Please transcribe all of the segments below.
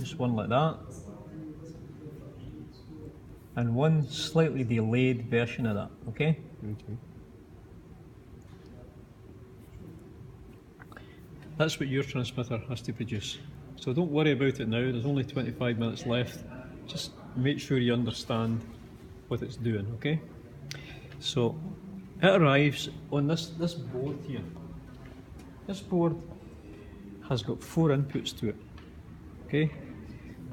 just one like that, and one slightly delayed version of that, okay? Okay. That's what your transmitter has to produce. So don't worry about it now, there's only 25 minutes left. Just make sure you understand what it's doing, okay? So it arrives on this board here. This board has got 4 inputs to it, okay?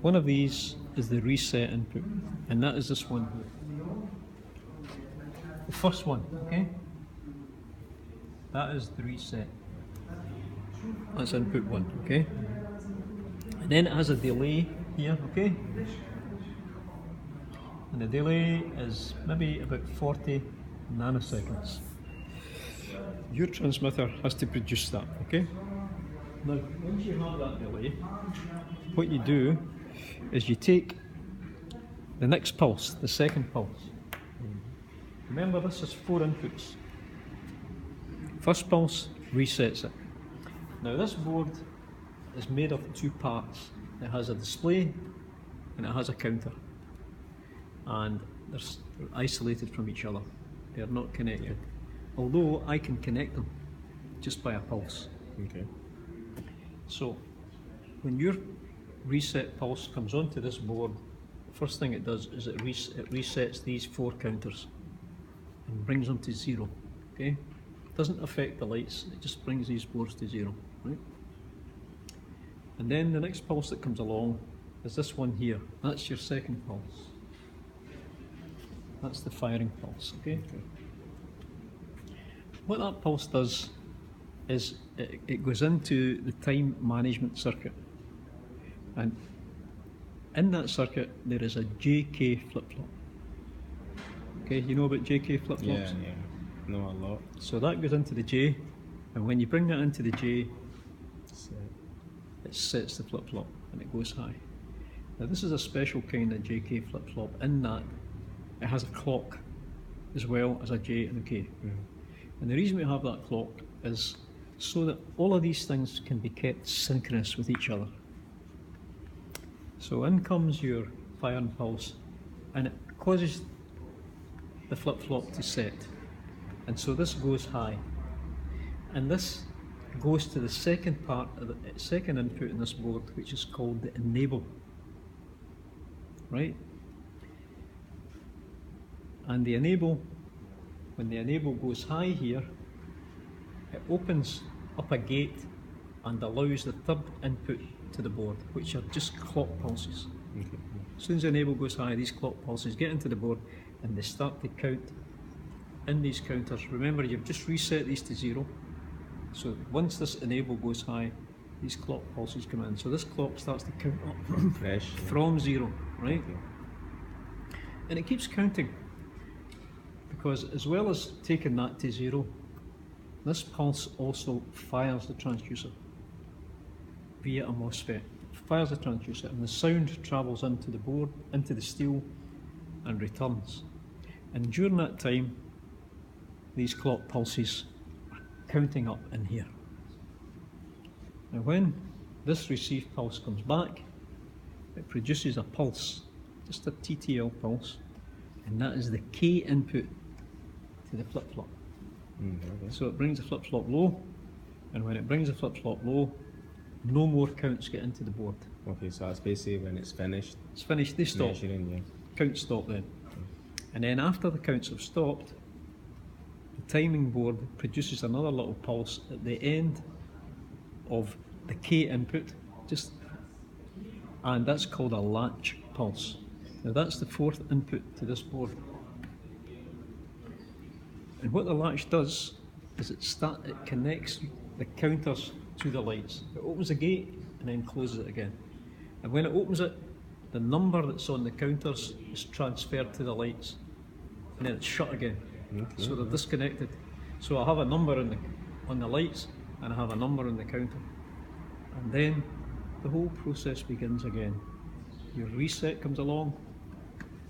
One of these is the reset input, and that is this one here. The first one, okay? That is the reset. That's input 1, okay? And then it has a delay here, okay? And the delay is maybe about 40 nanoseconds. Your transmitter has to produce that, okay? Now, once you have that delay, what you do is you take the next pulse, the second pulse. Remember, this is 4 inputs. First pulse resets it. Now, this board is made of 2 parts. It has a display and it has a counter. And they're isolated from each other. They're not connected. Although I can connect them just by a pulse. Okay. So when your reset pulse comes onto this board, the first thing it does is it resets these 4 counters and brings them to 0. Okay? It doesn't affect the lights, it just brings these boards to 0. Right? And then the next pulse that comes along is this one here. That's your second pulse. That's the firing pulse, okay? What that pulse does is it goes into the time management circuit. And in that circuit there is a JK flip-flop. Okay, you know about JK flip-flops? Yeah, know a lot. So that goes into the J, and when you bring that into the J, it sets the flip-flop and it goes high. Now this is a special kind of JK flip-flop in that it has a clock as well as a J and a K. And the reason we have that clock is so that all of these things can be kept synchronous with each other. So in comes your firing pulse and it causes the flip-flop to set. And so this goes high. And this goes to the second part of the second input in this board, which is called the enable. Right? And the enable, when the enable goes high here, it opens up a gate and allows the third input to the board, which are just clock pulses. Okay. As soon as the enable goes high, these clock pulses get into the board and they start to count in these counters. Remember, you've just reset these to 0. So once this enable goes high, these clock pulses come in. So this clock starts to count up Fresh, from 0, right? Okay. And it keeps counting. Because as well as taking that to 0, this pulse also fires the transducer via a MOSFET. It fires the transducer and the sound travels into the board, into the steel and returns. And during that time, these clock pulses are counting up in here. Now when this received pulse comes back, it produces a pulse, just a TTL pulse, and that is the K input to the flip-flop. Okay. So it brings the flip-flop low, and when it brings the flip-flop low, no more counts get into the board. Okay, so that's basically when it's finished. It's finished, they stop. Measuring, yeah. Counts stop then. And then after the counts have stopped, the timing board produces another little pulse at the end of the K input, and that's called a latch pulse. Now that's the 4th input to this board. And what the latch does is it connects the counters to the lights. It opens the gate and then closes it again. And when it opens it, the number that's on the counters is transferred to the lights, and then it's shut again. Okay. So they're disconnected. So I have a number on the lights and I have a number on the counter. And then the whole process begins again. Your reset comes along,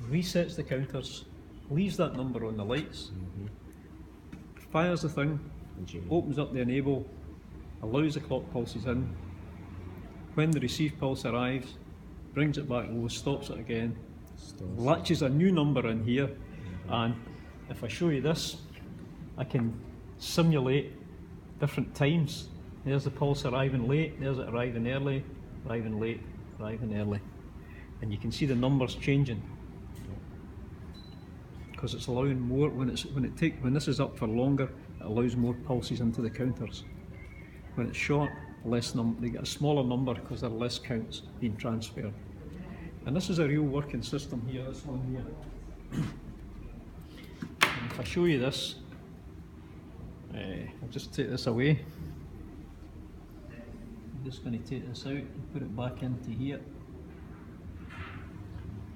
resets the counters, leaves that number on the lights, fires the thing, opens up the enable, allows the clock pulses in. When the receive pulse arrives, brings it back low, stops it again, Stores. latches a new number in here, and if I show you this, I can simulate different times. There's the pulse arriving late, there's it arriving early, arriving late, arriving early. And you can see the numbers changing. Because it's allowing more, when this is up for longer, it allows more pulses into the counters. When it's short, they get a smaller number because there are less counts being transferred. And this is a real working system here, this one here. And if I show you this, I'll just take this away. I'm just going to take this out and put it back into here.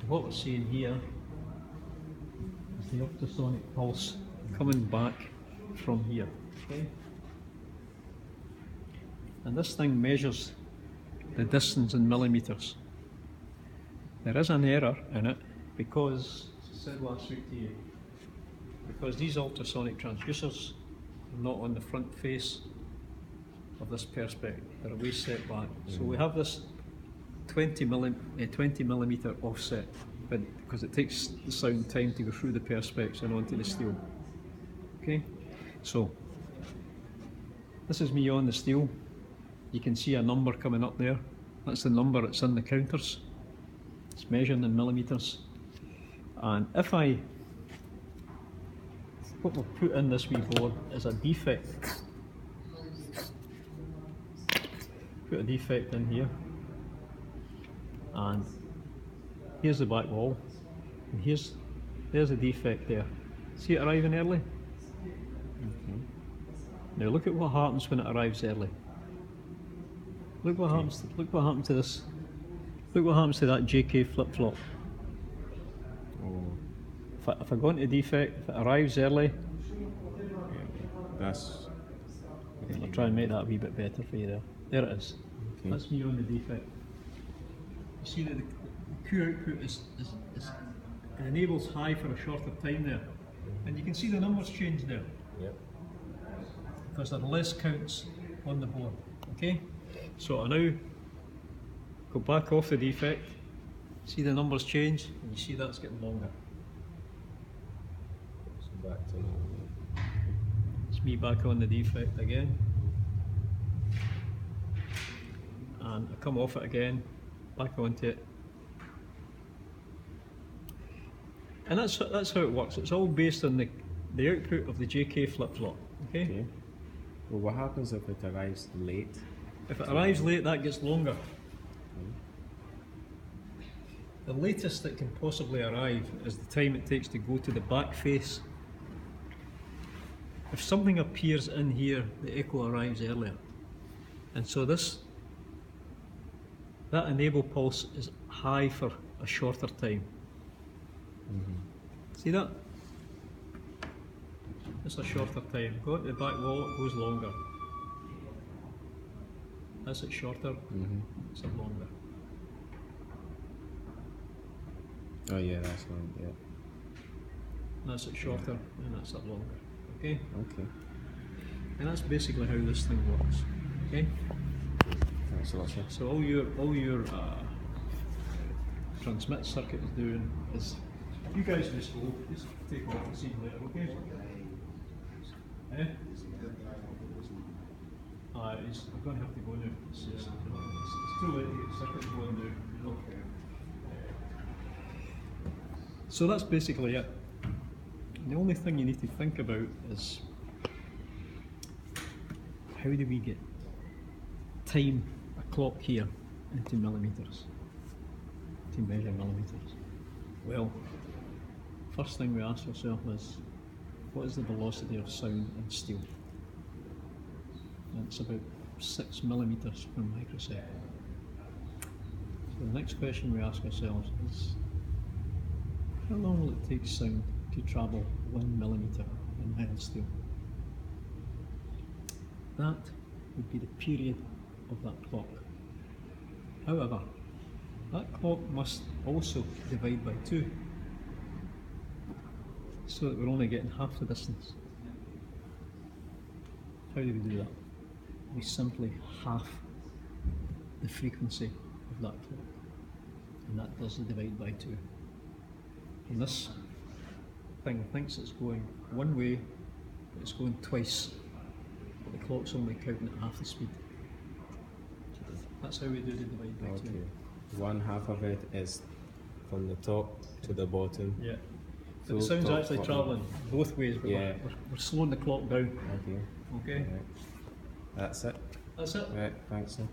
What we're seeing here is the ultrasonic pulse coming back from here. Okay? And this thing measures the distance in millimetres. There is an error in it because, as I said last week to you, because these ultrasonic transducers are not on the front face of this perspex, they're a way set back. So we have this 20 millimetre offset, but because it takes the sound time to go through the perspex and onto the steel. Okay, so this is me on the steel. You can see a number coming up there. That's the number that's in the counters. It's measuring in millimetres. And what we've put in this wee board is a defect. Put a defect in here. And here's the back wall. And there's a defect there. See it arriving early? Now look at what happens when it arrives early. Look what happens to this. Look what happens to that JK flip-flop. Oh. If I go into defect, if it arrives early, That's. I'll try and make that a wee bit better for you there. There it is. Okay. That's me on the defect. You see that the Q output it enables high for a shorter time there. And you can see the numbers change there. Yep. Because there are less counts on the board. Okay? So I now go back off the defect, see the numbers change, and you see that's getting longer. So back to normal. It's me back on the defect again. And I come off it again, back onto it. And that's how it works. It's all based on the output of the JK flip-flop. Okay? Well, what happens if it arrives late? If it arrives late, that gets longer. The latest that can possibly arrive is the time it takes to go to the back face. If something appears in here, the echo arrives earlier. And so that enable pulse is high for a shorter time. See that? It's a shorter time. Go to the back wall, it goes longer. As it's shorter, it's longer. Oh yeah, that's one. Yeah. That's it shorter, and that's it longer. Okay? Okay. And that's basically how this thing works. Okay? Thanks a lot, sir. So all your transmit circuit is doing is, you guys just go, just take off and see you later, okay? Eh? I'm going to have to go now. It's too late to get the circuit going now. You know? So that's basically it. And the only thing you need to think about is how do we get time, a clock here, into millimetres, to measure millimetres? Well, first thing we ask ourselves is, what is the velocity of sound in steel? And it's about 6 millimetres per microsecond. So the next question we ask ourselves is, how long will it take sound to travel 1 millimetre in mild steel? That would be the period of that clock. However, that clock must also divide by 2, so that we're only getting half the distance. How do we do that? We simply half the frequency of that clock. and that does the divide by 2. And this thing thinks it's going one way, but it's going twice, but the clock's only counting at half the speed. That's how we do the divide by 2. Okay. 1/2 of it is from the top to the bottom. Yeah. But the So sound's top, actually bottom. travelling both ways, but Yeah. we're slowing the clock down. Okay. Okay? Right. That's it. That's it. Right. Thanks, sir.